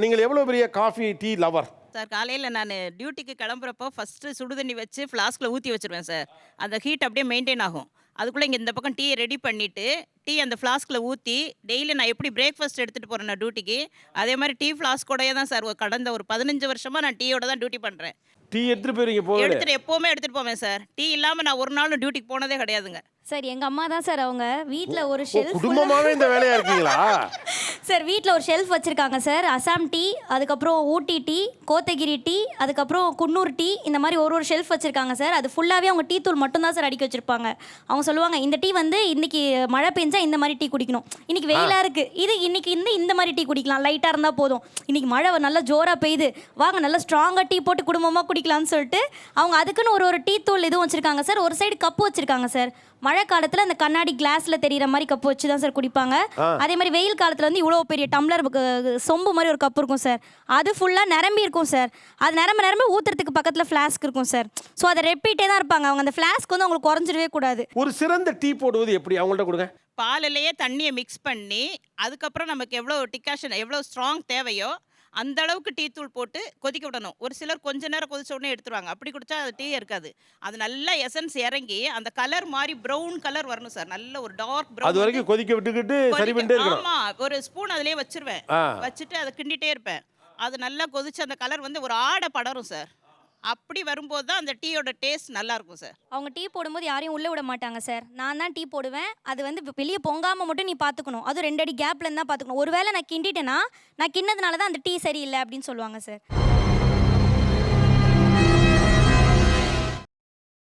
நீங்கள் எவ்வளவு பெரிய காஃபி, டீ லவர்? சார் காலையில நானு டியூட்டிக்கு கிளம்புறப்போ ஃபர்ஸ்ட்டு சுடு தண்ணி வச்சு ஃப்ளாஸ்க்ல ஊத்தி வச்சுருவேன் சார். அந்த ஹீட் அப்படியே மெயின்டெயின் ஆகும். அதுக்குள்ள இங்க இந்த பக்கம் டீய ரெடி பண்ணிட்டு, டீ அந்த ஃப்ளாஸ்க்ல ஊத்தி, டெய்லி நான் எப்படி பிரேக்ஃபாஸ்ட் எடுத்துட்டு போறேனோ டியூட்டிக்கு, அதே மாரி டீ ஃப்ளாஸ்கோடயே தான் சார் கடந்த ஒரு 15 வருஷமா நான் டீயோட தான் டியூட்டி பண்றேன். டீ எடுத்துட்டு போயிருவீங்க போகலே. எப்பவுமே எடுத்துட்டு போவேன் சார். டீ இல்லாம நான் ஒரு நாளும் டியூட்டிக்கு போனதே கிடையாதுங்க. சார் எங்க அம்மா தான் சார் அவங்க வீட்ல ஒரு ஷெல்ஃப் குடும்பமாவே இந்த வேலையா இருக்கீங்களா? சார் வீட்ல ஒரு ஷெல்ஃப் வச்சிருக்காங்க சார். அசாம் டீ, அதுக்கப்புறம் ஊட்டி டீ, கோத்தகிரி டீ, அதுக்கப்புறம் குன்னூர் டீ, இந்த மாதிரி ஒரு ஒரு ஷெல்ஃப் வச்சிருக்காங்க சார். அது ஃபுல்லாவே அவங்க டீ தூள் மட்டும் தான் சார் அடிக்க வச்சிருப்பாங்க. அவங்க சொல்லுவாங்க இந்த டீ வந்து இன்னைக்கு மழை பெஞ்சா இந்த மாதிரி டீ குடிக்கணும், இன்னைக்கு வெயிலா இருக்கு இது இன்னைக்கு இந்த மாதிரி டீ குடிக்கலாம், லைட்டா இருந்தா போதும், இன்னைக்கு மழை நல்லா ஜோரா பெய்யுது வாங்க நல்லா ஸ்ட்ராங்கா டீ போட்டு குடும்பமா குடிக்கலாம்னு சொல்லிட்டு அவங்க அதுக்குன்னு ஒரு ஒரு டீ தூள் இதுவும் வச்சிருக்காங்க சார். ஒரு சைடு கப்பு வச்சிருக்காங்க சார். மழை காலத்துல அந்த கண்ணாடி கிளாஸ்ல தெரியற மாதிரி கப்பு வச்சு தான் சார் குடிப்பாங்க. அதே மாதிரி வெயில் காலத்துல வந்து இவ்வளோ பெரிய டம்ளர் சொம்பு மாதிரி ஒரு கப் இருக்கும் சார். அது ஃபுல்லா நிரம்பி இருக்கும் சார். அது நிரம்ப ஊத்துறதுக்கு பக்கத்துல ஃப்ளாஸ்க் இருக்கும் சார். ஸோ அதை ரெப்பீட்டே தான் இருப்பாங்க. அவங்க அந்த ஃப்ளாஸ்க் வந்து அவங்களுக்கு குறைஞ்சிடவே கூடாது. ஒரு சிறந்த டீ போடுவது எப்படி? அவங்கள்ட்ட கொடுங்க. பாலிலேயே தண்ணிய மிக்ஸ் பண்ணி, அதுக்கப்புறம் நமக்கு எவ்வளோ டிகாஷன் எவ்வளோ ஸ்ட்ராங் தேவையோ, அந்த அளவுக்கு டீ தூள் போட்டு கொதிக்க விடணும். ஒரு சிலர் கொஞ்ச நேரம் கொதிச்ச உடனே எடுத்துருவாங்க. அப்படி குடிச்சா அது டீயே இருக்காது. அது நல்லா எசன்ஸ் இறங்கி, அந்த கலர் மாறி ப்ரவுன் கலர் வரணும் சார். நல்ல ஒரு டார்க் ப்ரவுன். அது வரைக்கும் கொதிக்க விட்டுக்கிட்டு சரி பண்ணிட்டே இருக்கணும். ஆமா. ஒரு ஸ்பூன் அதிலேயே வச்சிருவேன். வச்சுட்டு அதை கிண்டிட்டே இருப்பேன். அது நல்லா கொதிச்சு அந்த கலர் வந்து ஒரு ஆடை படரும் சார். அப்படி வரும்போது தான் அந்த டீயோட டேஸ்ட் நல்லா இருக்கும் சார். அவங்க டீ போடும்போது யாரையும் உள்ள விட மாட்டாங்க சார். நான் தான் டீ போடுவேன். அது வந்து வெளியே பொங்காம மட்டும் நீ பார்த்துக்கணும். அதுவும் 2 அடி கேப்ல இருந்தா பார்த்துக்கணும். ஒருவேளை நான் கிண்டிட்டேன்னா நான் கிண்ணதுனால தான் அந்த டீ சரியில்லை அப்படின்னு சொல்லுவாங்க சார்.